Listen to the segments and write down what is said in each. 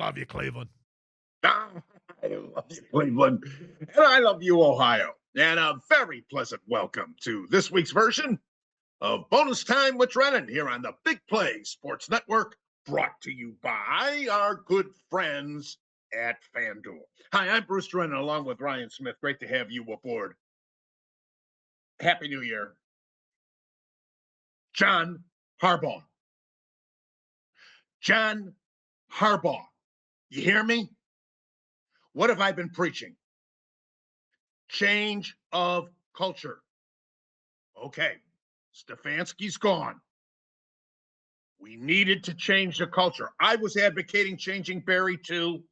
love you, Cleveland. Ah, I love you, Cleveland. And I love you, Ohio. And a very pleasant welcome to this week's version of Bonus Time with Drennan here on the Big Play Sports Network, brought to you by our good friends at FanDuel. Hi, I'm Bruce Drennan along with Ryan Smith. Great to have you aboard. Happy New Year. John Harbaugh. John Harbaugh. You hear me? What have I been preaching? Change of culture. Okay, Stefanski's gone. We needed to change the culture. I was advocating changing Barry too,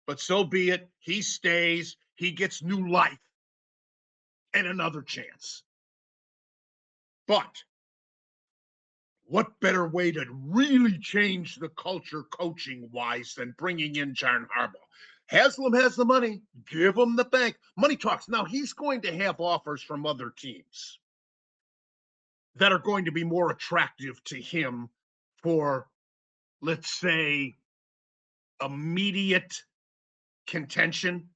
but so be it. He stays. He gets new life and another chance. But what better way to really change the culture coaching-wise than bringing in John Harbaugh? Haslam has the money. Give him the bank. Money talks. Now, he's going to have offers from other teams that are going to be more attractive to him for, let's say, immediate contention.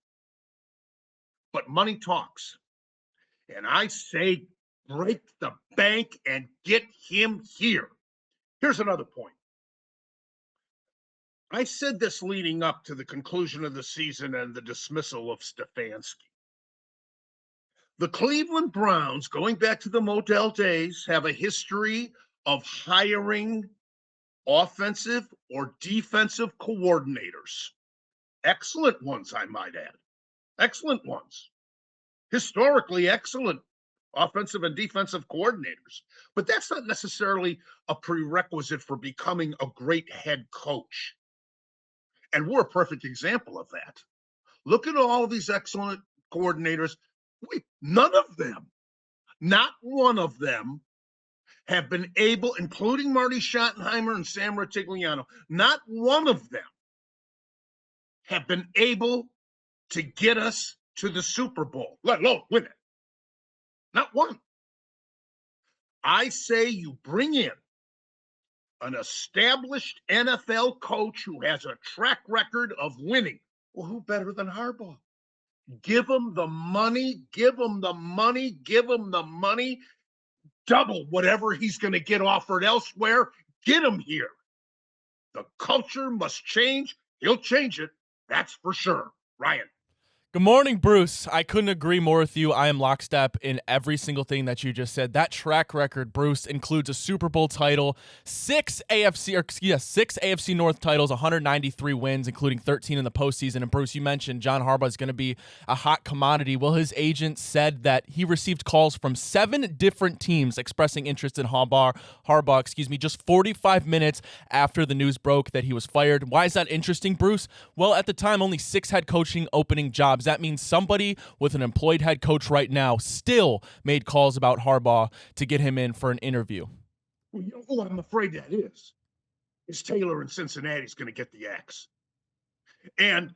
But money talks. And I say break the bank and get him here. Here's another point. I said this leading up to the conclusion of the season and the dismissal of Stefanski. The Cleveland Browns, going back to the Modell days, have a history of hiring offensive or defensive coordinators. Excellent ones, I might add. Excellent ones. Historically excellent offensive and defensive coordinators. But that's not necessarily a prerequisite for becoming a great head coach. And we're a perfect example of that. Look at all of these excellent coordinators. None of them, not one of them, have been able, including Marty Schottenheimer and Sam Ratigliano, not one of them have been able to get us to the Super Bowl, let alone win it. Not one. I say you bring in an established NFL coach who has a track record of winning. Well, who better than Harbaugh? Give him the money, give him the money, give him the money. Double whatever he's going to get offered elsewhere. Get him here. The culture must change. He'll change it. That's for sure. Ryan. Good morning, Bruce. I couldn't agree more with you. I am lockstep in every single thing that you just said. That track record, Bruce, includes a Super Bowl title, six AFC North titles, 193 wins, including 13 in the postseason. And Bruce, you mentioned John Harbaugh is going to be a hot commodity. Well, his agent said that he received calls from 7 different teams expressing interest in Harbaugh, just 45 minutes after the news broke that he was fired. Why is that interesting, Bruce? Well, at the time, only 6 head coaching opening jobs. That means somebody with an employed head coach right now still made calls about Harbaugh to get him in for an interview. Well, you know who I'm afraid that is Taylor in Cincinnati's going to get the axe. And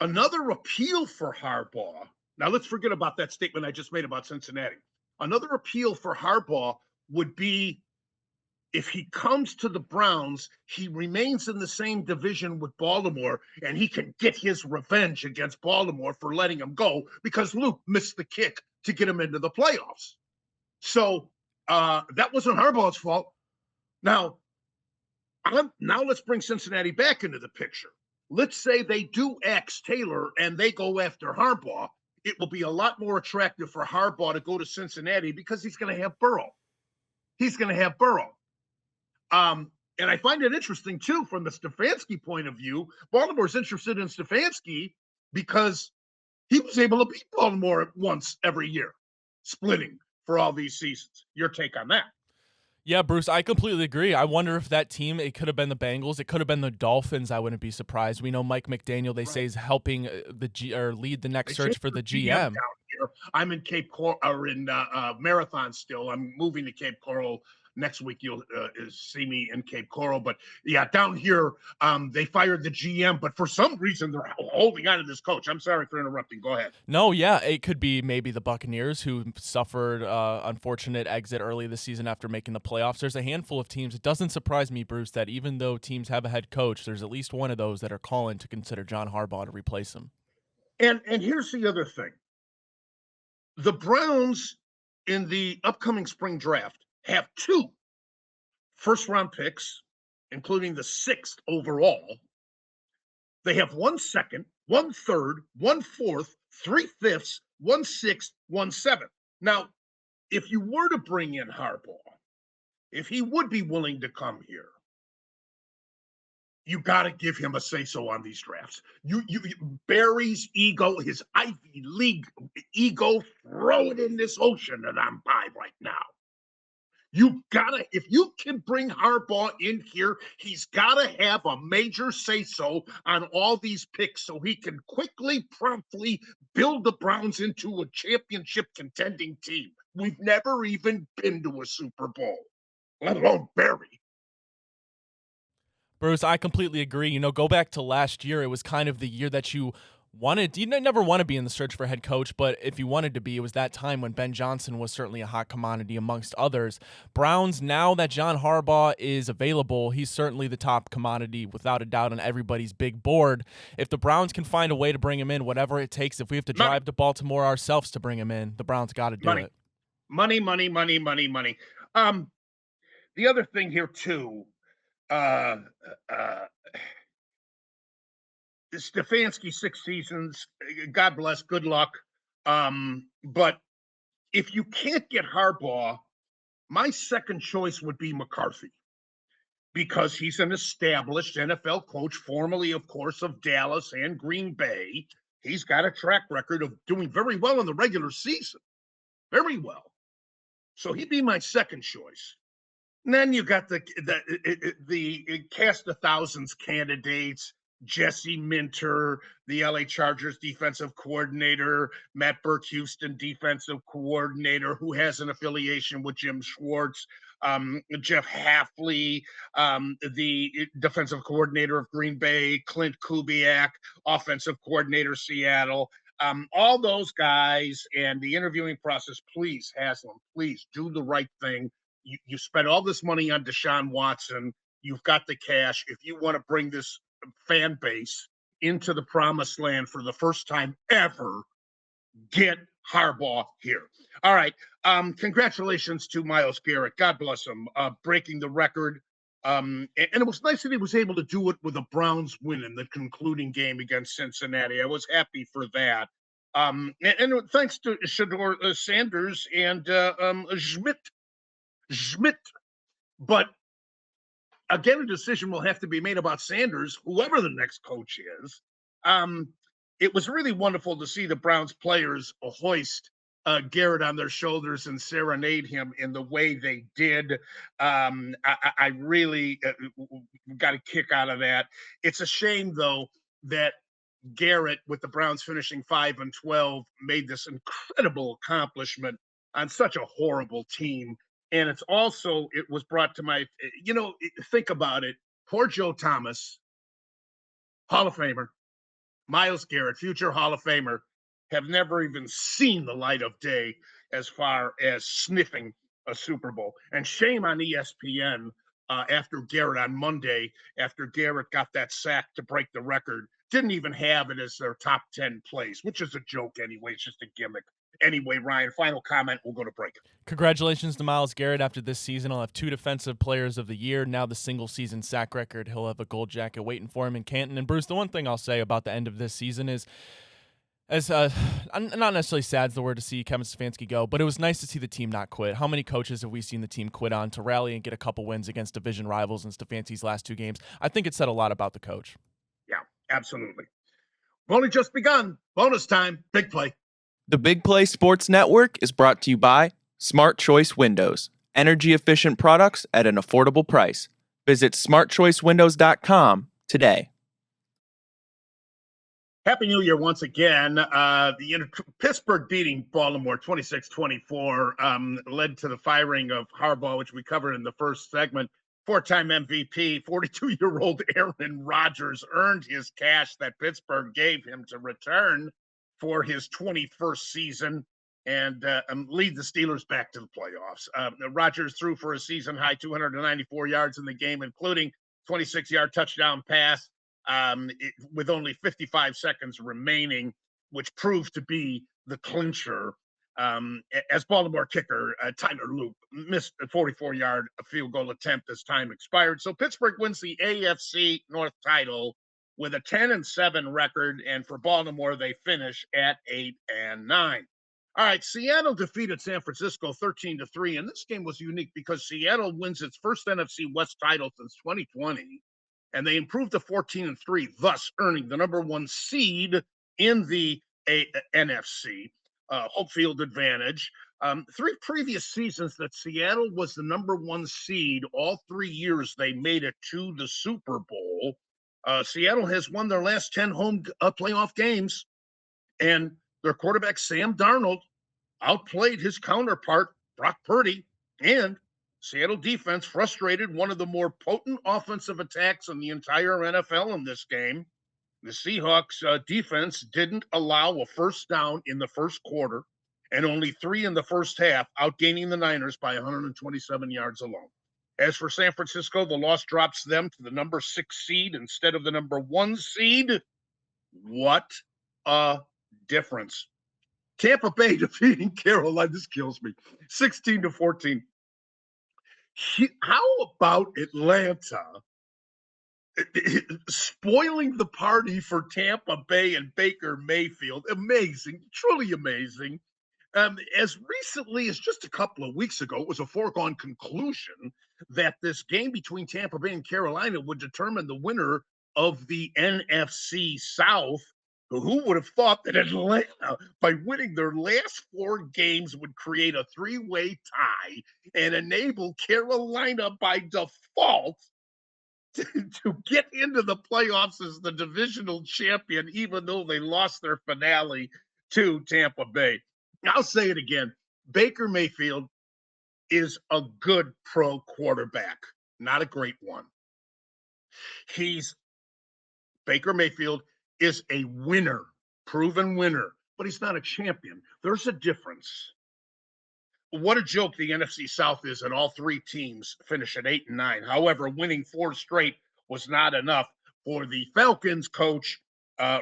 another appeal for Harbaugh, now let's forget about that statement I just made about Cincinnati. Another appeal for Harbaugh would be if he comes to the Browns, he remains in the same division with Baltimore, and he can get his revenge against Baltimore for letting him go because Luke missed the kick to get him into the playoffs. So that wasn't Harbaugh's fault. Now let's bring Cincinnati back into the picture. Let's say they do axe Taylor and they go after Harbaugh. It will be a lot more attractive for Harbaugh to go to Cincinnati because he's going to have Burrow. And I find it interesting, too, from the Stefanski point of view. Baltimore's interested in Stefanski because he was able to beat Baltimore once every year, splitting for all these seasons. Your take on that? Yeah, Bruce, I completely agree. I wonder if that team, it could have been the Bengals. It could have been the Dolphins. I wouldn't be surprised. We know Mike McDaniel, they say, is helping lead the next search for the GM. Down here. I'm in Marathon still. I'm moving to Cape Coral next week you'll see me in Cape Coral. But yeah, down here, they fired the GM, but for some reason they're holding on to this coach. I'm sorry for interrupting. Go ahead. No, yeah, it could be maybe the Buccaneers who suffered unfortunate exit early this season after making the playoffs. There's a handful of teams. It doesn't surprise me, Bruce, that even though teams have a head coach, there's at least one of those that are calling to consider John Harbaugh to replace him. And here's the other thing. The Browns in the upcoming spring draft have 2 first-round picks, including the 6th overall. They have 1 second, 1 third, 1 fourth, 3 fifths, 1 sixth, 1 seventh. Now, if you were to bring in Harbaugh, if he would be willing to come here, you got to give him a say-so on these drafts. You Barry's ego, his Ivy League ego, throw it in this ocean that I'm by right now. You gotta, if you can bring Harbaugh in here, he's gotta have a major say-so on all these picks so he can quickly, promptly build the Browns into a championship contending team. We've never even been to a Super Bowl, let alone Barry. Bruce, I completely agree. Go back to last year. It was kind of the year that you never want to be in the search for head coach, but if you wanted to be, it was that time when Ben Johnson was certainly a hot commodity amongst others. Browns, now that John Harbaugh is available, he's certainly the top commodity without a doubt on everybody's big board. If the Browns can find a way to bring him in, whatever it takes, if we have to drive to Baltimore ourselves to bring him in, the Browns got to do it. Money. The other thing here too, Stefanski 6 seasons, God bless, good luck. But if you can't get Harbaugh, my second choice would be McCarthy, because he's an established NFL coach, formerly, of course, of Dallas and Green Bay. He's got a track record of doing very well in the regular season, very well. So he'd be my second choice. And then you got the cast of thousands candidates: Jesse Minter, the LA Chargers defensive coordinator; Matt Burke, Houston defensive coordinator, who has an affiliation with Jim Schwartz; Jeff Hafley, the defensive coordinator of Green Bay; Clint Kubiak, offensive coordinator, Seattle. All those guys, and the interviewing process. Please, Haslam, please do the right thing. You spent all this money on Deshaun Watson. You've got the cash. If you want to bring this fan base into the promised land for the first time ever, get Harbaugh here. All right. Congratulations to Myles Garrett. God bless him. Breaking the record. And it was nice that he was able to do it with the Browns win in the concluding game against Cincinnati. I was happy for that. And thanks to Shedeur Sanders and Schmidt. But again, a decision will have to be made about Sanders, whoever the next coach is. It was really wonderful to see the Browns players hoist Garrett on their shoulders and serenade him in the way they did. I really got a kick out of that. It's a shame, though, that Garrett, with the Browns finishing 5-12, made this incredible accomplishment on such a horrible team. And it was brought to my, think about it. Poor Joe Thomas, Hall of Famer, Myles Garrett, future Hall of Famer, have never even seen the light of day as far as sniffing a Super Bowl. And shame on ESPN after Garrett on Monday, after Garrett got that sack to break the record, didn't even have it as their top 10 plays, which is a joke anyway. It's just a gimmick. Anyway, Ryan, final comment. We'll go to break. Congratulations to Myles Garrett. After this season, he'll have 2 Defensive Players of the Year. Now the single-season sack record. He'll have a gold jacket waiting for him in Canton. And, Bruce, the one thing I'll say about the end of this season is, I'm not necessarily sad is the word to see Kevin Stefanski go, but it was nice to see the team not quit. How many coaches have we seen the team quit on to rally and get a couple wins against division rivals in Stefanski's last 2 games? I think it said a lot about the coach. Yeah, absolutely. We've only just begun. Bonus time. Big play. The Big Play Sports Network is brought to you by Smart Choice Windows. Energy-efficient products at an affordable price. Visit smartchoicewindows.com today. Happy New Year once again. Pittsburgh beating Baltimore 26-24 led to the firing of Harbaugh, which we covered in the first segment. Four-time MVP, 42-year-old Aaron Rodgers earned his cash that Pittsburgh gave him to return for his 21st season and lead the Steelers back to the playoffs. Rodgers threw for a season-high 294 yards in the game, including 26-yard touchdown pass with only 55 seconds remaining, which proved to be the clincher. As Baltimore kicker Tyler Loop missed a 44-yard field goal attempt as time expired. So Pittsburgh wins the AFC North title with a 10-7 record, and for Baltimore, they finish at 8-9. All right, Seattle defeated San Francisco 13-3, and this game was unique because Seattle wins its first NFC West title since 2020, and they improved to 14-3, thus earning the number one seed in the NFC. Home field advantage. 3 previous seasons that Seattle was the number one seed, all 3 years they made it to the Super Bowl. Seattle has won their last 10 home playoff games, and their quarterback, Sam Darnold, outplayed his counterpart, Brock Purdy, and Seattle defense frustrated one of the more potent offensive attacks in the entire NFL in this game. The Seahawks defense didn't allow a first down in the first quarter and only 3 in the first half, outgaining the Niners by 127 yards alone. As for San Francisco, the loss drops them to the number 6 seed instead of the number 1 seed. What a difference. Tampa Bay defeating Carolina. This kills me. 16-14. How about Atlanta spoiling the party for Tampa Bay and Baker Mayfield? Amazing, truly amazing. As recently as just a couple of weeks ago, it was a foregone conclusion that this game between Tampa Bay and Carolina would determine the winner of the NFC South. Who would have thought that Atlanta, by winning their last 4 games, would create a 3-way tie and enable Carolina by default to get into the playoffs as the divisional champion, even though they lost their finale to Tampa Bay. I'll say it again. Baker Mayfield is a good pro quarterback, not a great one. Baker Mayfield is a winner, proven winner, but he's not a champion. There's a difference. What a joke the NFC South is, and all 3 teams finish at 8-9. However, winning 4 straight was not enough for the Falcons coach,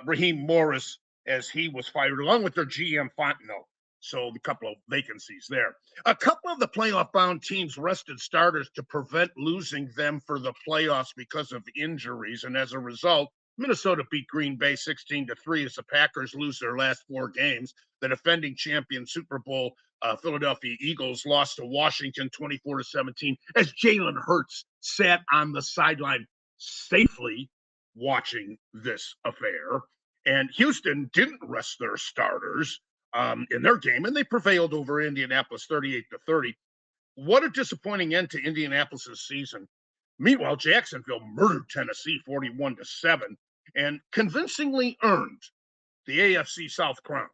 Raheem Morris, as he was fired, along with their GM Fontenot. So a couple of vacancies there. A couple of the playoff-bound teams rested starters to prevent losing them for the playoffs because of injuries, and as a result, Minnesota beat Green Bay 16-3 as the Packers lose their last 4 games. The defending champion Super Bowl Philadelphia Eagles lost to Washington 24-17 as Jalen Hurts sat on the sideline safely watching this affair. And Houston didn't rest their starters in their game, and they prevailed over Indianapolis 38-30. What a disappointing end to Indianapolis' season. Meanwhile, Jacksonville murdered Tennessee 41-7 and convincingly earned the AFC South crown.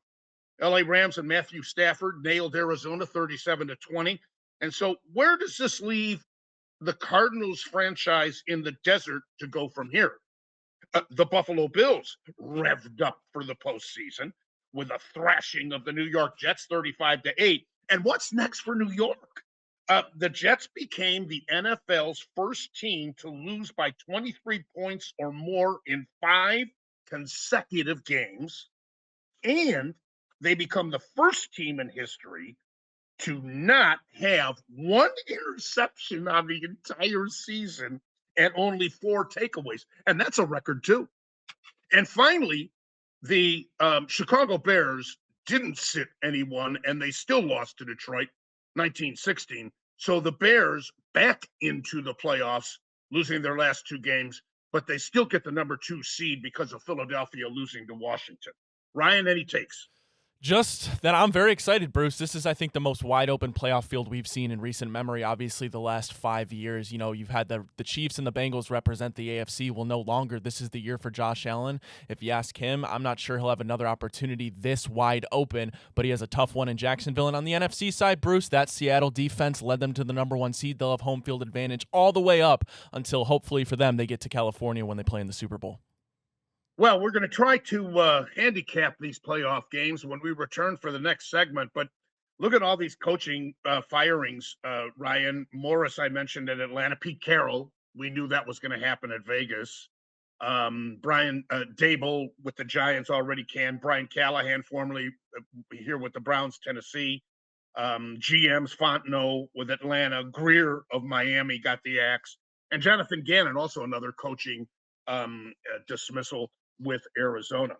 LA Rams and Matthew Stafford nailed Arizona 37-20. And so where does this leave the Cardinals franchise in the desert to go from here? The Buffalo Bills revved up for the postseason with a thrashing of the New York Jets 35-8. And what's next for New York? The Jets became the NFL's first team to lose by 23 points or more in 5 consecutive games, and they become the first team in history to not have 1 interception on the entire season and only 4 takeaways, and that's a record too. And finally, the Chicago Bears didn't sit anyone, and they still lost to Detroit 19-16. So the Bears back into the playoffs, losing their last 2 games, but they still get the number 2 seed because of Philadelphia losing to Washington. Ryan, any takes? Just that I'm very excited, Bruce. This is, I think, the most wide open playoff field we've seen in recent memory. Obviously, the last 5 years, you've had the Chiefs and the Bengals represent the AFC. Well, no longer. This is the year for Josh Allen. If you ask him, I'm not sure he'll have another opportunity this wide open, but he has a tough one in Jacksonville. And on the NFC side, Bruce, that Seattle defense led them to the number 1 seed. They'll have home field advantage all the way up until, hopefully for them, they get to California when they play in the Super Bowl. Well, we're going to try to handicap these playoff games when we return for the next segment. But look at all these coaching firings, Ryan. Morris, I mentioned in Atlanta. Pete Carroll, we knew that was going to happen at Vegas. Brian Dable with the Giants already canned. Brian Callahan, formerly here with the Browns, Tennessee. GMs, Fontenot with Atlanta. Greer of Miami got the axe. And Jonathan Gannon, also another coaching dismissal with Arizona.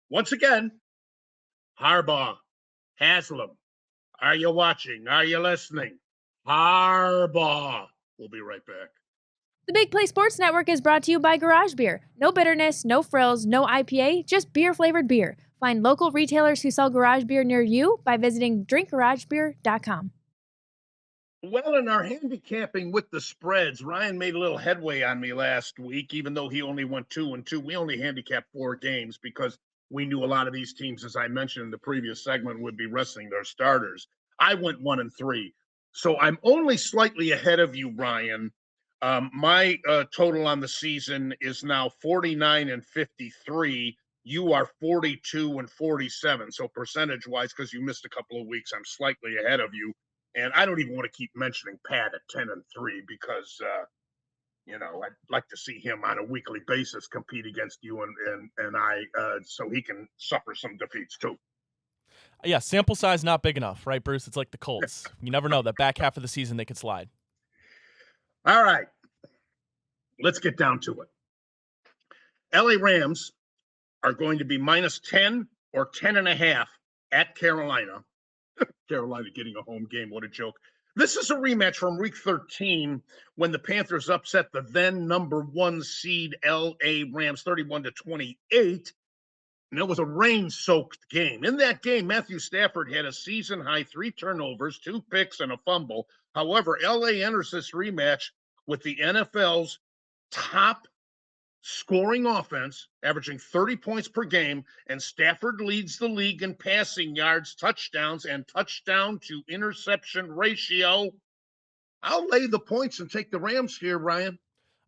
Once again, Harbaugh, Haslam, are you watching? Are you listening? Harbaugh. We'll be right back. The Big Play Sports Network is brought to you by Garage Beer. No bitterness, no frills, no IPA, just beer-flavored beer. Find local retailers who sell garage beer near you by visiting drinkgaragebeer.com. Well, in our handicapping with the spreads, Ryan made a little headway on me last week, even though he only went 2-2. We only handicapped 4 games because we knew a lot of these teams, as I mentioned in the previous segment, would be resting their starters. I went 1-3. So I'm only slightly ahead of you, Ryan. My total on the season is now 49-53. You are 42-47. So percentage-wise, because you missed a couple of weeks, I'm slightly ahead of you. And I don't even want to keep mentioning Pat at 10-3 because, I'd like to see him on a weekly basis compete against you and I, so he can suffer some defeats too. Yeah, sample size not big enough, right, Bruce? It's like the Colts. You never know. That back half of the season, they could slide. All right. Let's get down to it. LA Rams are going to be -10 or 10.5 at Carolina. Carolina getting a home game. What a joke. This is a rematch from week 13 when the Panthers upset the then number 1 seed LA Rams 31-28. And it was a rain-soaked game. In that game, Matthew Stafford had a season-high 3 turnovers, 2 picks, and a fumble. However, LA enters this rematch with the NFL's top scoring offense, averaging 30 points per game, and Stafford leads the league in passing yards, touchdowns, and touchdown to interception ratio. I'll lay the points and take the Rams here, Ryan.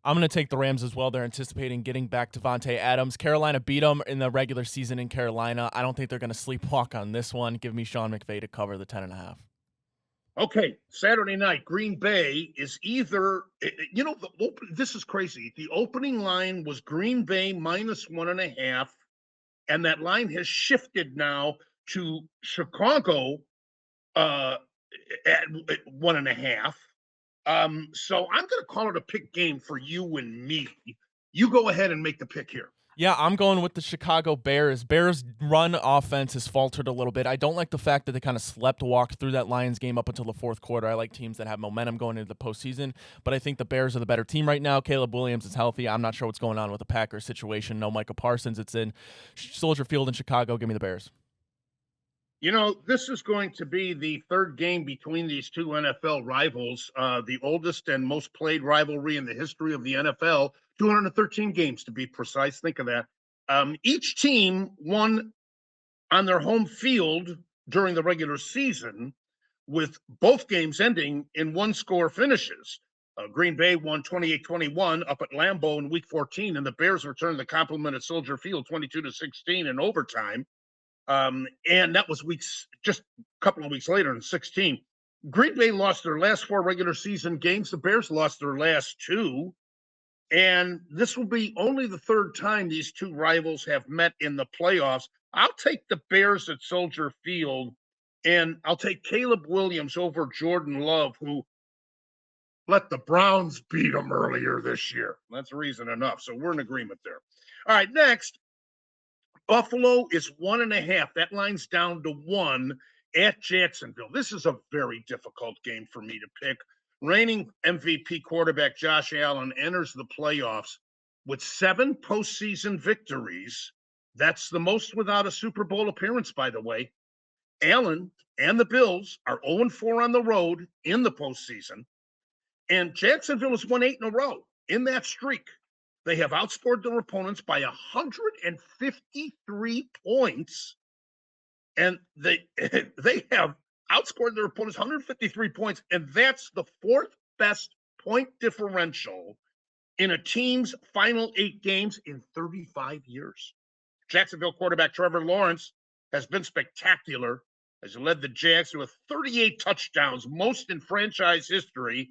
I'm going to take the Rams as well. They're anticipating getting back Devontae Adams. Carolina beat them in the regular season in Carolina. I don't think they're going to sleepwalk on this one. Give me Sean McVay to cover the 10.5. Okay, Saturday night, Green Bay is either, this is crazy. The opening line was Green Bay -1.5, and that line has shifted now to Chicago at 1.5. So I'm going to call it a pick game for you and me. You go ahead and make the pick here. Yeah, I'm going with the Chicago Bears. Bears' run offense has faltered a little bit. I don't like the fact that they kind of slept walk through that Lions game up until the fourth quarter. I like teams that have momentum going into the postseason, but I think the Bears are the better team right now. Caleb Williams is healthy. I'm not sure what's going on with the Packers situation. No Micah Parsons. It's in Soldier Field in Chicago. Give me the Bears. This is going to be the third game between these two NFL rivals, the oldest and most played rivalry in the history of the NFL, 213 games to be precise. Think of that. Each team won on their home field during the regular season, with both games ending in 1-score finishes. Green Bay won 28-21 up at Lambeau in Week 14, and the Bears returned the compliment at Soldier Field 22-16 in overtime. And that was just a couple of weeks later in 16. Green Bay lost their last 4 regular season games. The Bears lost their last 2. And this will be only the third time these two rivals have met in the playoffs. I'll take the Bears at Soldier Field, and I'll take Caleb Williams over Jordan Love, who let the Browns beat them earlier this year. That's reason enough. So we're in agreement there. All right, next. Buffalo is 1.5. That line's down to 1 at Jacksonville. This is a very difficult game for me to pick. Reigning MVP quarterback Josh Allen enters the playoffs with 7 postseason victories. That's the most without a Super Bowl appearance, by the way. Allen and the Bills are 0-4 on the road in the postseason, and Jacksonville has won 8 in a row. In that streak, they have outscored their opponents by 153 points, and they have outscored their opponents 153 points, and that's the fourth best point differential in a team's final 8 games in 35 years. Jacksonville quarterback Trevor Lawrence has been spectacular as he led the Jags with 38 touchdowns, most in franchise history.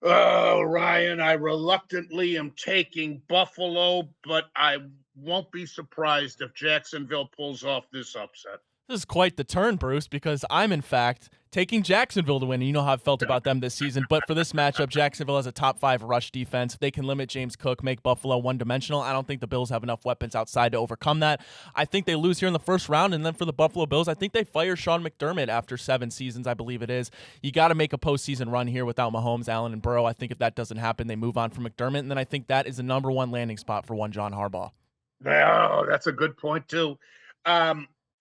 Oh, Ryan, I reluctantly am taking Buffalo, but I won't be surprised if Jacksonville pulls off this upset. This is quite the turn, Bruce, because I'm, in fact, taking Jacksonville to win. And you know how I've felt about them this season. But for this matchup, Jacksonville has a top 5 rush defense. They can limit James Cook, make Buffalo one-dimensional. I don't think the Bills have enough weapons outside to overcome that. I think they lose here in the first round. And then for the Buffalo Bills, I think they fire Sean McDermott after 7 seasons, I believe it is. You got to make a postseason run here without Mahomes, Allen, and Burrow. I think if that doesn't happen, they move on from McDermott. And then I think that is the number 1 landing spot for one John Harbaugh. Oh, that's a good point, too.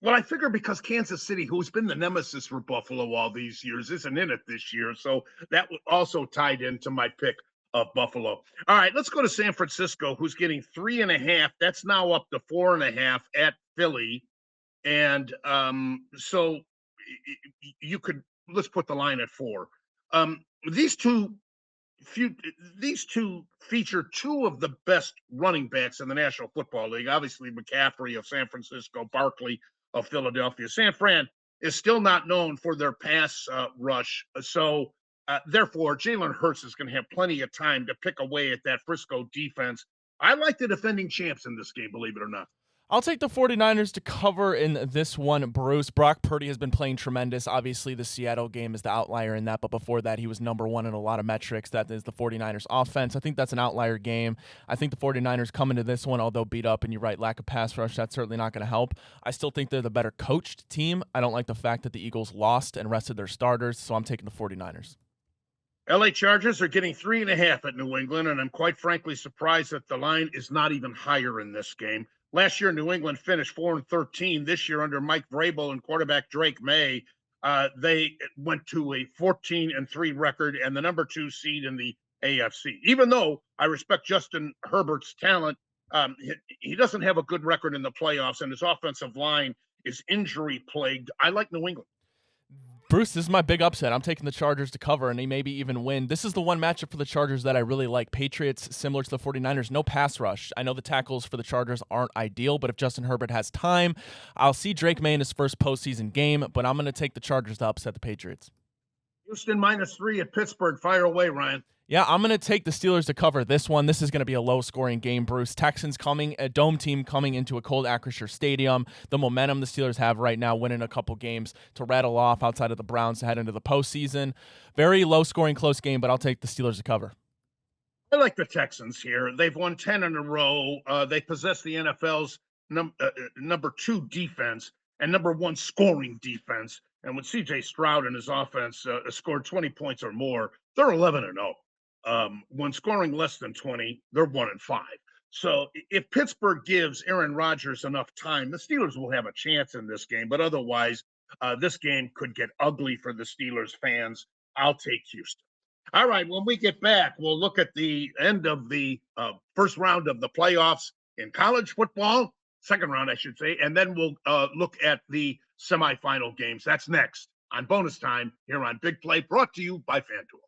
Well, I figure because Kansas City, who's been the nemesis for Buffalo all these years, isn't in it this year. So that also tied into my pick of Buffalo. All right, let's go to San Francisco, who's getting 3.5. That's now up to 4.5 at Philly. And so you could, let's put the line at 4. These two feature 2 of the best running backs in the National Football League. Obviously, McCaffrey of San Francisco, Barkley of Philadelphia. San Fran is still not known for their pass rush. So, therefore, Jalen Hurts is going to have plenty of time to pick away at that Frisco defense. I like the defending champs in this game, believe it or not. I'll take the 49ers to cover in this one, Bruce. Brock Purdy has been playing tremendous. Obviously, the Seattle game is the outlier in that, but before that, he was number 1 in a lot of metrics. That is the 49ers offense. I think that's an outlier game. I think the 49ers come into this one, although beat up, and you're right, lack of pass rush, that's certainly not going to help. I still think they're the better coached team. I don't like the fact that the Eagles lost and rested their starters, so I'm taking the 49ers. LA Chargers are getting 3.5 at New England, and I'm quite frankly surprised that the line is not even higher in this game. Last year, New England finished 4-13. This year, under Mike Vrabel and quarterback Drake May, they went to a 14-3 record and the number 2 seed in the AFC. Even though I respect Justin Herbert's talent, he doesn't have a good record in the playoffs, and his offensive line is injury-plagued. I like New England. Bruce, this is my big upset. I'm taking the Chargers to cover, and they maybe even win. This is the one matchup for the Chargers that I really like. Patriots, similar to the 49ers, no pass rush. I know the tackles for the Chargers aren't ideal, but if Justin Herbert has time, I'll see Drake May in his first postseason game, but I'm going to take the Chargers to upset the Patriots. Houston -3 at Pittsburgh. Fire away, Ryan. Yeah, I'm going to take the Steelers to cover this one. This is going to be a low-scoring game, Bruce. Texans coming, a dome team coming into a cold Acrisure Stadium. The momentum the Steelers have right now, winning a couple games to rattle off outside of the Browns to head into the postseason. Very low-scoring, close game, but I'll take the Steelers to cover. I like the Texans here. They've won 10 in a row. They possess the NFL's number 2 defense and number 1 scoring defense. And when C.J. Stroud and his offense scored 20 points or more, they're 11-0. When scoring less than 20, they're 1-5. So if Pittsburgh gives Aaron Rodgers enough time, the Steelers will have a chance in this game. But otherwise, this game could get ugly for the Steelers fans. I'll take Houston. All right, when we get back, we'll look at the end of the first round of the playoffs in college football, second round, I should say, and then we'll look at the semifinal games. That's next on Bonus Time here on Big Play, brought to you by FanDuel.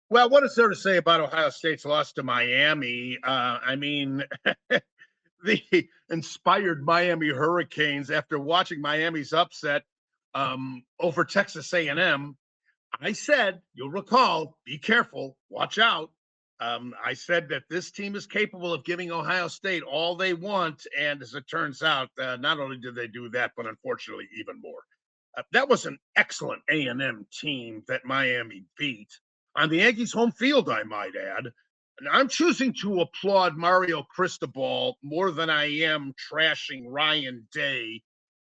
Well, what is there to say about Ohio State's loss to Miami? I mean, the inspired Miami Hurricanes, after watching Miami's upset over Texas A&M, I said, you'll recall, be careful, watch out. I said that this team is capable of giving Ohio State all they want, and as it turns out, not only did they do that, but unfortunately even more. That was an excellent A&M team that Miami beat. On the Aggies' home field, I might add. And I'm choosing to applaud Mario Cristobal more than I am trashing Ryan Day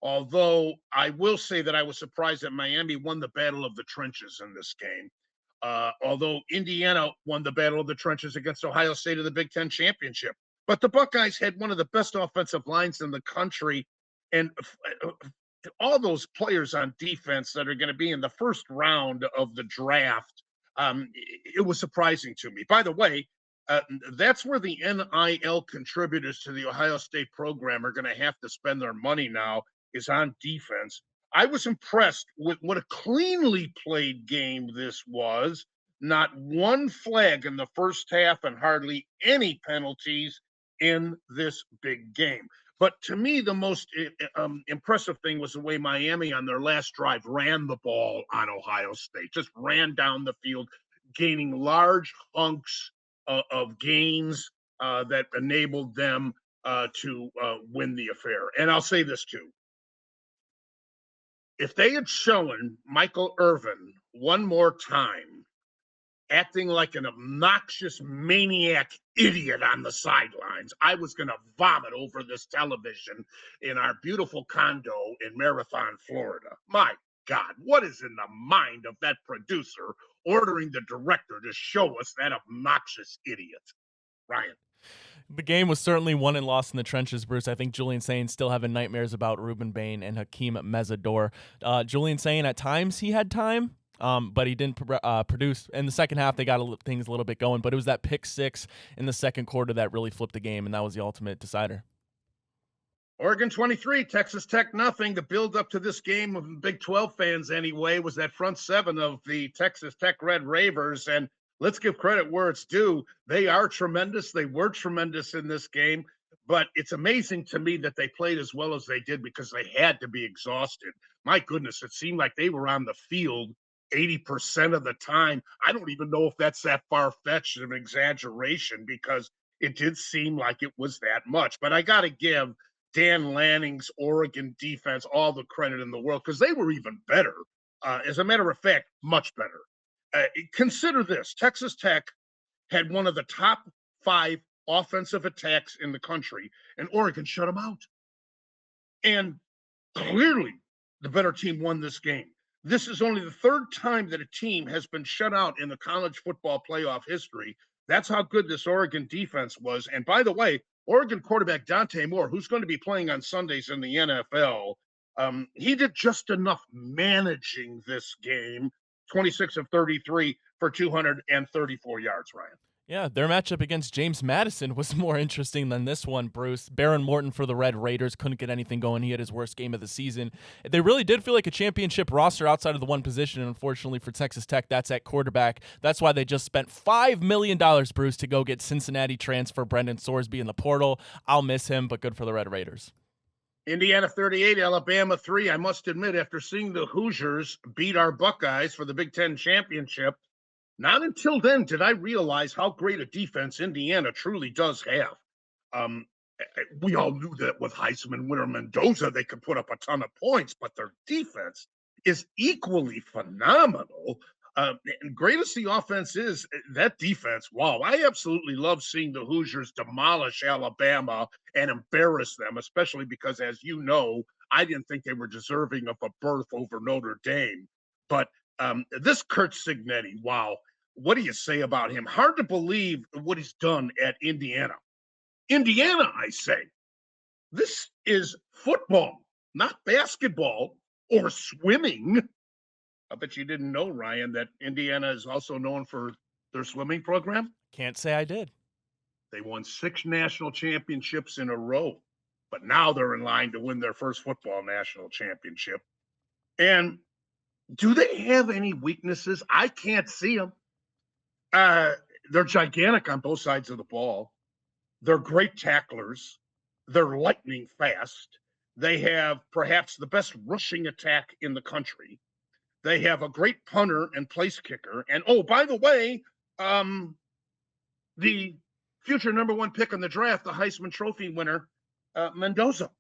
Although I will say that I was surprised that Miami won the battle of the trenches in this game. Although Indiana won the battle of the trenches against Ohio State in the Big Ten championship. But the Buckeyes had one of the best offensive lines in the country. And all those players on defense that are going to be in the first round of the draft, it was surprising to me. By the way, that's where the NIL contributors to the Ohio State program are going to have to spend their money now, is on defense. I was impressed with what a cleanly played game this was. Not one flag in the first half and hardly any penalties in this big game. But to me, the most impressive thing was the way Miami on their last drive ran the ball on Ohio State, just ran down the field, gaining large hunks of gains that enabled them to win the affair. And I'll say this too. If they had shown Michael Irvin one more time acting like an obnoxious maniac idiot on the sidelines, I was going to vomit over this television in our beautiful condo in Marathon, Florida. My God, what is in the mind of that producer ordering the director to show us that obnoxious idiot? Ryan. The game was certainly won and lost in the trenches, Bruce. I think Julian Sainz still having nightmares about Ruben Bain and Hakeem Mezzador. Julian Sainz, at times he had time, but he didn't produce. In the second half, they got things a little bit going, but it was that pick six in the second quarter that really flipped the game, and that was the ultimate decider. Oregon 23, Texas Tech nothing. The build up to this game of Big 12 fans anyway was that front seven of the Texas Tech Red Ravers, and let's give credit where it's due. They are tremendous. They were tremendous in this game, but it's amazing to me that they played as well as they did because they had to be exhausted. My goodness, it seemed like they were on the field 80% of the time. I don't even know if that's that far-fetched of an exaggeration because it did seem like it was that much. But I got to give Dan Lanning's Oregon defense all the credit in the world because they were even better. As a matter of fact, much better. Consider this. Texas Tech had one of the top 5 offensive attacks in the country, and Oregon shut them out. And clearly, the better team won this game. This is only the 3rd time that a team has been shut out in the college football playoff history. That's how good this Oregon defense was. And by the way, Oregon quarterback Dante Moore, who's going to be playing on Sundays in the NFL, he did just enough managing this game. 26 of 33 for 234 yards, Ryan. Yeah, their matchup against James Madison was more interesting than this one, Bruce. Baron Morton for the Red Raiders couldn't get anything going. He had his worst game of the season. They really did feel like a championship roster outside of the one position, and unfortunately for Texas Tech, that's at quarterback. That's why they just spent $5 million, Bruce, to go get Cincinnati transfer Brendan Sorsby in the portal. I'll miss him, but good for the Red Raiders. Indiana 38, Alabama 3. I must admit, after seeing the Hoosiers beat our Buckeyes for the Big Ten championship, not until then did I realize how great a defense Indiana truly does have. We all knew that with Heisman winner Mendoza, they could put up a ton of points, but their defense is equally phenomenal. And great as the offense is, that defense, wow, I absolutely love seeing the Hoosiers demolish Alabama and embarrass them, especially because, as you know, I didn't think they were deserving of a berth over Notre Dame. But this Kurt Cignetti, wow, what do you say about him? Hard to believe what he's done at Indiana. Indiana, I say. This is football, not basketball or swimming. I bet you didn't know, Ryan, that Indiana is also known for their swimming program. Can't say I did. They won 6 national championships in a row, but now they're in line to win their first football national championship. And do they have any weaknesses? I can't see them. They're gigantic on both sides of the ball. They're great tacklers. They're lightning fast. They have perhaps the best rushing attack in the country. They have a great punter and place kicker. And, oh, by the way, the future number 1 pick in the draft, the Heisman Trophy winner, Mendoza.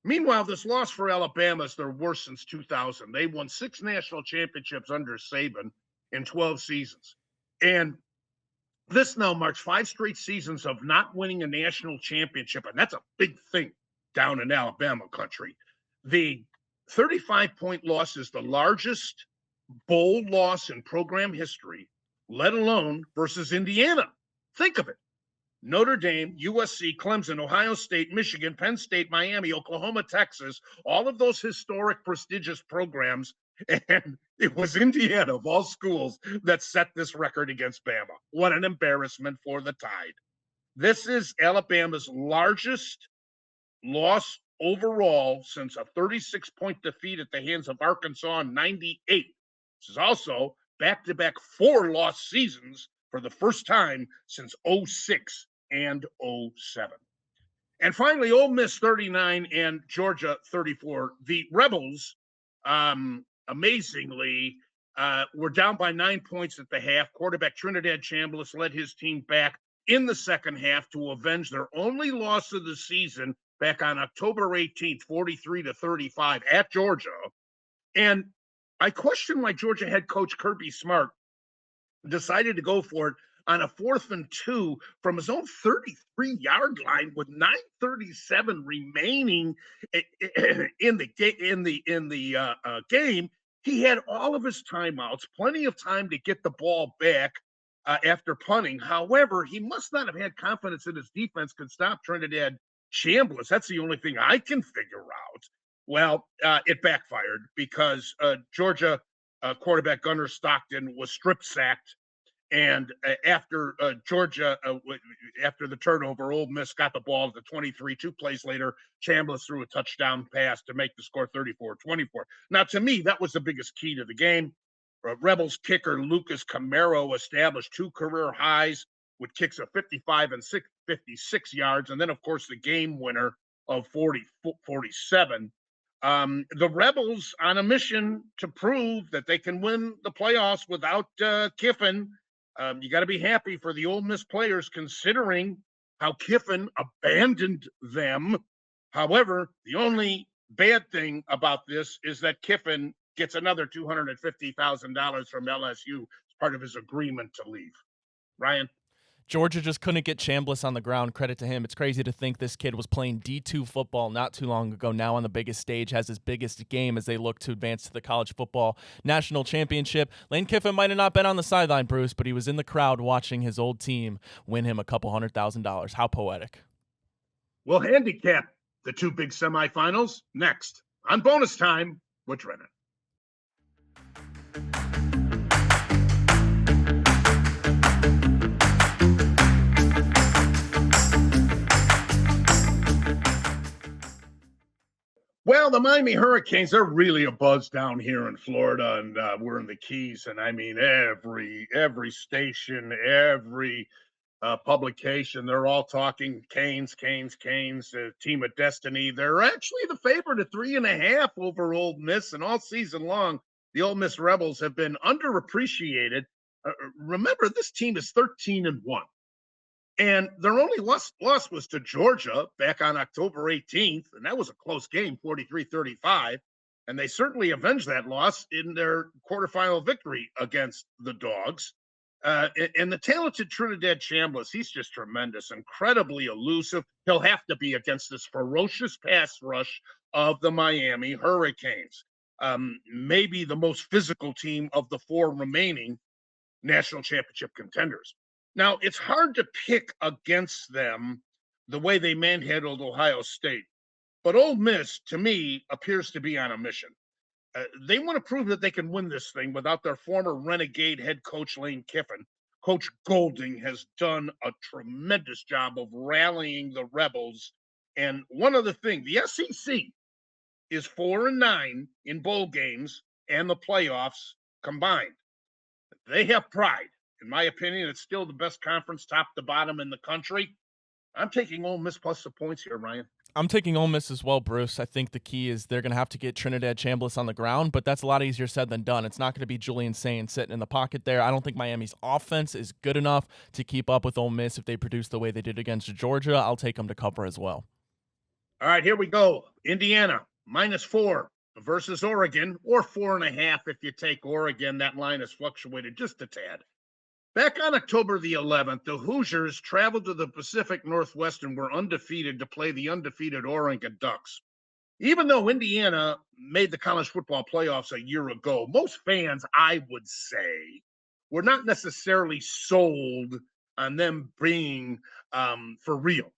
Meanwhile, this loss for Alabama is their worst since 2000. They won 6 national championships under Saban in 12 seasons. And this now marks 5 straight seasons of not winning a national championship. And that's a big thing down in Alabama country. The 35-point loss is the largest bowl loss in program history, let alone versus Indiana. Think of it. Notre Dame, USC, Clemson, Ohio State, Michigan, Penn State, Miami, Oklahoma, Texas, all of those historic, prestigious programs. And it was Indiana, of all schools, that set this record against Bama. What an embarrassment for the Tide. This is Alabama's largest loss overall since a 36-point defeat at the hands of Arkansas in 98. This is also back-to-back 4-loss seasons for the first time since 06 and 07. And finally, Ole Miss 39 and Georgia 34. The Rebels, amazingly, were down by 9 points at the half. Quarterback Trinidad Chambliss led his team back in the second half to avenge their only loss of the season back on October 18th, 43-35 at Georgia. And I question why Georgia head coach Kirby Smart decided to go for it on a 4th and 2 from his own 33-yard line with 9:37 remaining in the game. He had all of his timeouts, plenty of time to get the ball back after punting. However, he must not have had confidence that his defense could stop Trinidad Chambliss. That's the only thing I can figure out. Well, it backfired because Georgia quarterback Gunnar Stockton was strip sacked. And after Georgia, after the turnover, Ole Miss got the ball at the 23. 2 plays later, Chambliss threw a touchdown pass to make the score 34-24. Now, to me, that was the biggest key to the game. Rebels kicker Lucas Camaro established 2 career highs with kicks of 55 and 56 yards. And then, of course, the game winner of 47. The Rebels on a mission to prove that they can win the playoffs without Kiffin. You got to be happy for the Ole Miss players considering how Kiffin abandoned them. However, the only bad thing about this is that Kiffin gets another $250,000 from LSU as part of his agreement to leave. Ryan? Georgia just couldn't get Chambliss on the ground. Credit to him. It's crazy to think this kid was playing D2 football not too long ago. Now on the biggest stage, has his biggest game as they look to advance to the college football national championship. Lane Kiffin might have not been on the sideline, Bruce, but he was in the crowd watching his old team win him a couple $100,000. How poetic. We'll handicap the 2 big semifinals next on Bonus Time with Drennan. Well, the Miami Hurricanes, they're really a buzz down here in Florida, and we're in the Keys. And I mean, every station, every publication, they're all talking Canes, team of destiny. They're actually the favorite at 3.5 over Ole Miss, and all season long, the Ole Miss Rebels have been underappreciated. Remember, this team is 13-1. And their only loss was to Georgia back on October 18th, and that was a close game, 43-35. And they certainly avenged that loss in their quarterfinal victory against the Dogs. And the talented Trinidad Chambliss, he's just tremendous, incredibly elusive. He'll have to be against this ferocious pass rush of the Miami Hurricanes. Maybe the most physical team of the 4 remaining national championship contenders. Now, it's hard to pick against them the way they manhandled Ohio State. But Ole Miss, to me, appears to be on a mission. They want to prove that they can win this thing without their former renegade head coach, Lane Kiffin. Coach Golding has done a tremendous job of rallying the Rebels. And one other thing, the SEC is 4-9 in bowl games and the playoffs combined. They have pride. In my opinion, it's still the best conference top to bottom in the country. I'm taking Ole Miss plus the points here, Ryan. I'm taking Ole Miss as well, Bruce. I think the key is they're going to have to get Trinidad Chambliss on the ground, but that's a lot easier said than done. It's not going to be Julian Sain sitting in the pocket there. I don't think Miami's offense is good enough to keep up with Ole Miss if they produce the way they did against Georgia. I'll take them to cover as well. All right, here we go. Indiana, -4 versus Oregon, or 4.5 if you take Oregon. That line has fluctuated just a tad. Back on October the 11th, the Hoosiers traveled to the Pacific Northwest and were undefeated to play the undefeated Oregon Ducks. Even though Indiana made the college football playoffs a year ago, most fans, I would say, were not necessarily sold on them being for real.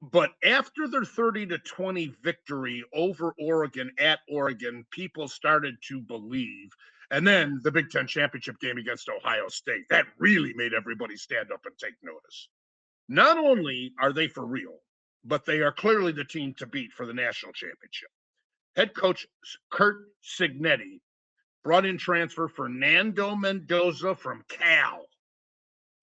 But after their 30-20 victory over Oregon at Oregon, people started to believe. And then the Big Ten championship game against Ohio State, that really made everybody stand up and take notice. Not only are they for real, but they are clearly the team to beat for the national championship. Head coach Curt Cignetti brought in transfer Fernando Mendoza from Cal,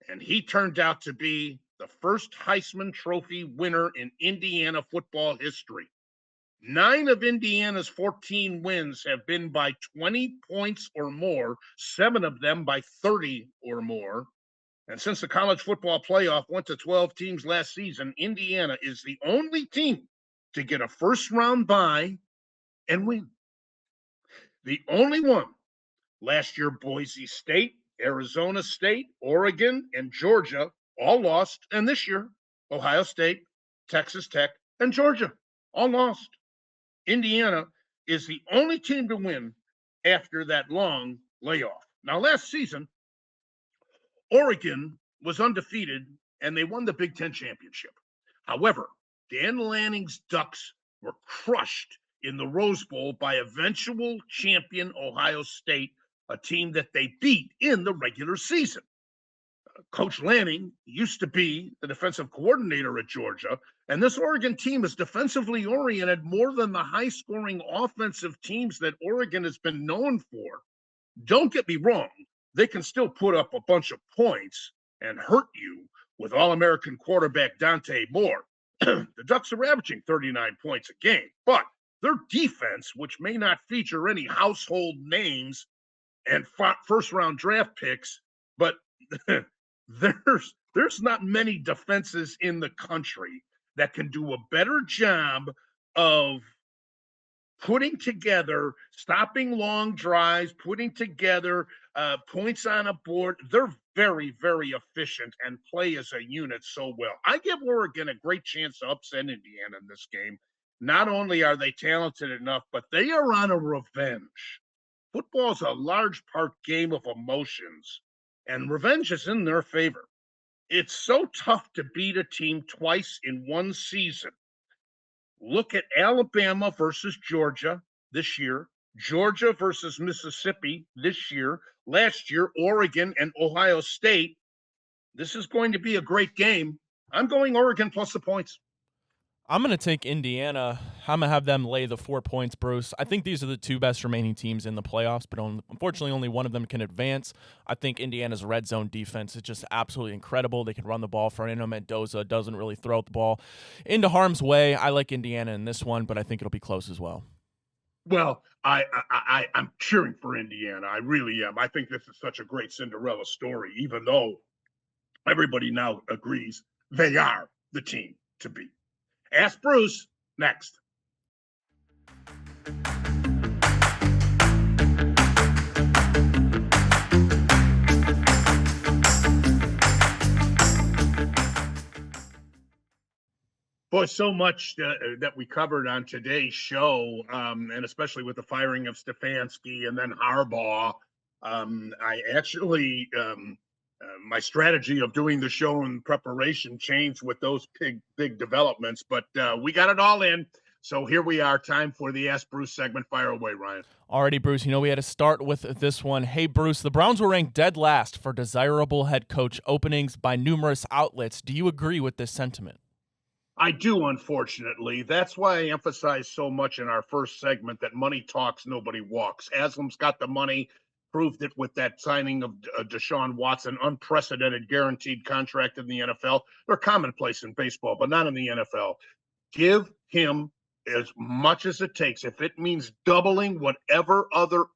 and he turned out to be the first Heisman Trophy winner in Indiana football history. 9 of Indiana's 14 wins have been by 20 points or more, 7 of them by 30 or more. And since the college football playoff went to 12 teams last season, Indiana is the only team to get a first-round bye and win. The only one. Last year, Boise State, Arizona State, Oregon, and Georgia all lost. And this year, Ohio State, Texas Tech, and Georgia all lost. Indiana is the only team to win after that long layoff. Now, last season, Oregon was undefeated, and they won the Big Ten championship. However, Dan Lanning's Ducks were crushed in the Rose Bowl by eventual champion Ohio State, a team that they beat in the regular season. Coach Lanning used to be the defensive coordinator at Georgia, and this Oregon team is defensively oriented more than the high-scoring offensive teams that Oregon has been known for. Don't get me wrong, they can still put up a bunch of points and hurt you with All-American quarterback Dante Moore. The Ducks are averaging 39 points a game, but their defense, which may not feature any household names and first-round draft picks, but there's not many defenses in the country that can do a better job of putting together, stopping long drives, putting together points on a board. They're very, very efficient and play as a unit so well. I give Oregon a great chance to upset Indiana in this game. Not only are they talented enough, but they are on a revenge. Football is a large part game of emotions, and revenge is in their favor. It's so tough to beat a team twice in one season. Look at Alabama versus Georgia this year, Georgia versus Mississippi this year, last year, Oregon and Ohio State. This is going to be a great game. I'm going Oregon plus the points. I'm going to take Indiana. I'm going to have them lay the 4 points, Bruce. I think these are the two best remaining teams in the playoffs, but unfortunately only one of them can advance. I think Indiana's red zone defense is just absolutely incredible. They can run the ball. Fernando Mendoza doesn't really throw the ball into harm's way. I like Indiana in this one, but I think it'll be close as well. Well, I'm cheering for Indiana. I really am. I think this is such a great Cinderella story, even though everybody now agrees they are the team to beat. Ask Bruce next. Boy, so much that we covered on today's show, and especially with the firing of Stefanski and then Harbaugh. I actually, my strategy of doing the show in preparation changed with those big developments, but we got it all in. So here we are, time for the Ask Bruce segment. Fire away, Ryan. Alrighty, Bruce, we had to start with this one. Hey, Bruce, the Browns were ranked dead last for desirable head coach openings by numerous outlets. Do you agree with this sentiment? I do, unfortunately. That's why I emphasize so much in our first segment that money talks, nobody walks. Haslam's got the money, proved it with that signing of Deshaun Watson, unprecedented guaranteed contract in the NFL. They're commonplace in baseball, but not in the NFL. Give him as much as it takes. If it means doubling whatever other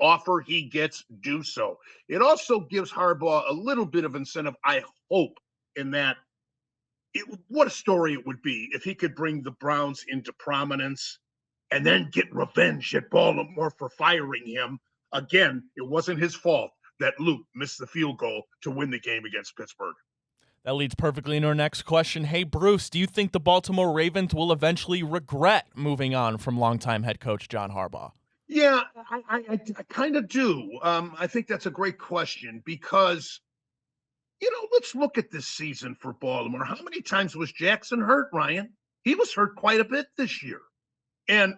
offer he gets, do so. It also gives Harbaugh a little bit of incentive, I hope, in that what a story it would be if he could bring the Browns into prominence and then get revenge at Baltimore for firing him. Again, it wasn't his fault that Luke missed the field goal to win the game against Pittsburgh. That leads perfectly into our next question. Hey, Bruce, do you think the Baltimore Ravens will eventually regret moving on from longtime head coach John Harbaugh? Yeah, I kind of do. I think that's a great question because, let's look at this season for Baltimore. How many times was Jackson hurt, Ryan? He was hurt quite a bit this year. And,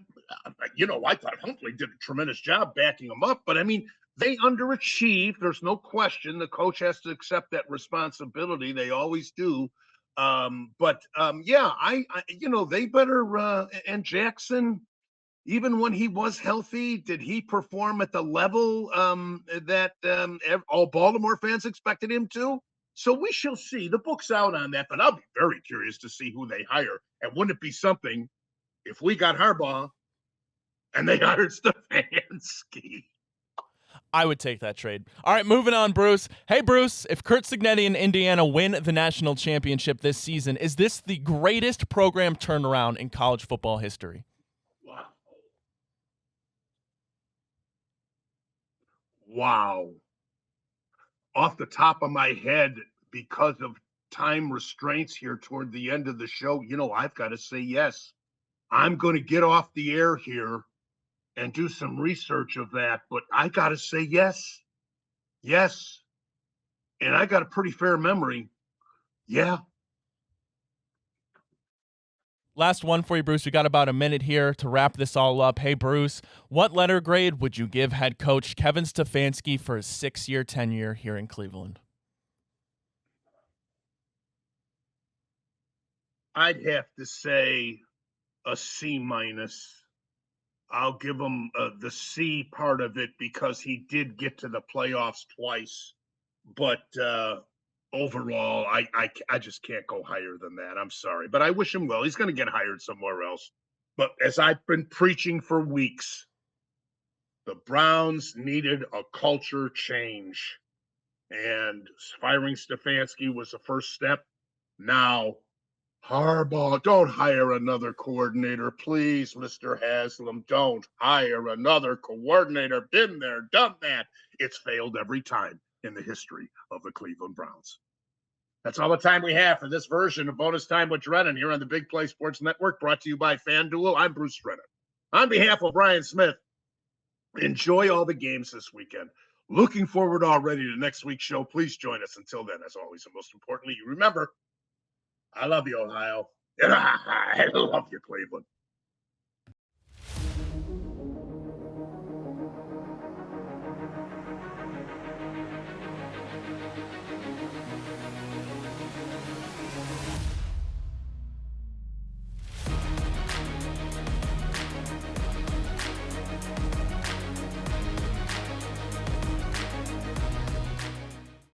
I thought Huntley did a tremendous job backing him up. But, I mean, they underachieved. There's no question. The coach has to accept that responsibility. They always do. They better and Jackson, even when he was healthy, did he perform at the level that all Baltimore fans expected him to? So we shall see. The book's out on that, but I'll be very curious to see who they hire. And wouldn't it be something if we got Harbaugh and they hired Stefanski? I would take that trade. All right, moving on, Bruce. Hey, Bruce, if Curt Cignetti and Indiana win the national championship this season, is this the greatest program turnaround in college football history? Wow. Off the top of my head, because of time restraints here toward the end of the show, I've got to say yes. I'm going to get off the air here and do some research of that, but I got to say yes. Yes. And I got a pretty fair memory. Yeah. Last one for you, Bruce. We got about a minute here to wrap this all up. Hey, Bruce, what letter grade would you give head coach Kevin Stefanski for his 6-year tenure here in Cleveland? I'd have to say a C minus. I'll give him the C part of it because he did get to the playoffs twice. But overall, I just can't go higher than that. I'm sorry, but I wish him well. He's going to get hired somewhere else. But as I've been preaching for weeks, the Browns needed a culture change. And firing Stefanski was the first step. Now, Harbaugh, don't hire another coordinator. Please, Mr. Haslam, don't hire another coordinator. Been there, done that. It's failed every time in the history of the Cleveland Browns. That's all the time we have for this version of Bonus Time with Drennan here on the Big Play Sports Network, brought to you by FanDuel. I'm Bruce Drennan. On behalf of Brian Smith, enjoy all the games this weekend. Looking forward already to next week's show. Please join us. Until then, as always, and most importantly, you remember, I love you, Ohio. And I love you, Cleveland.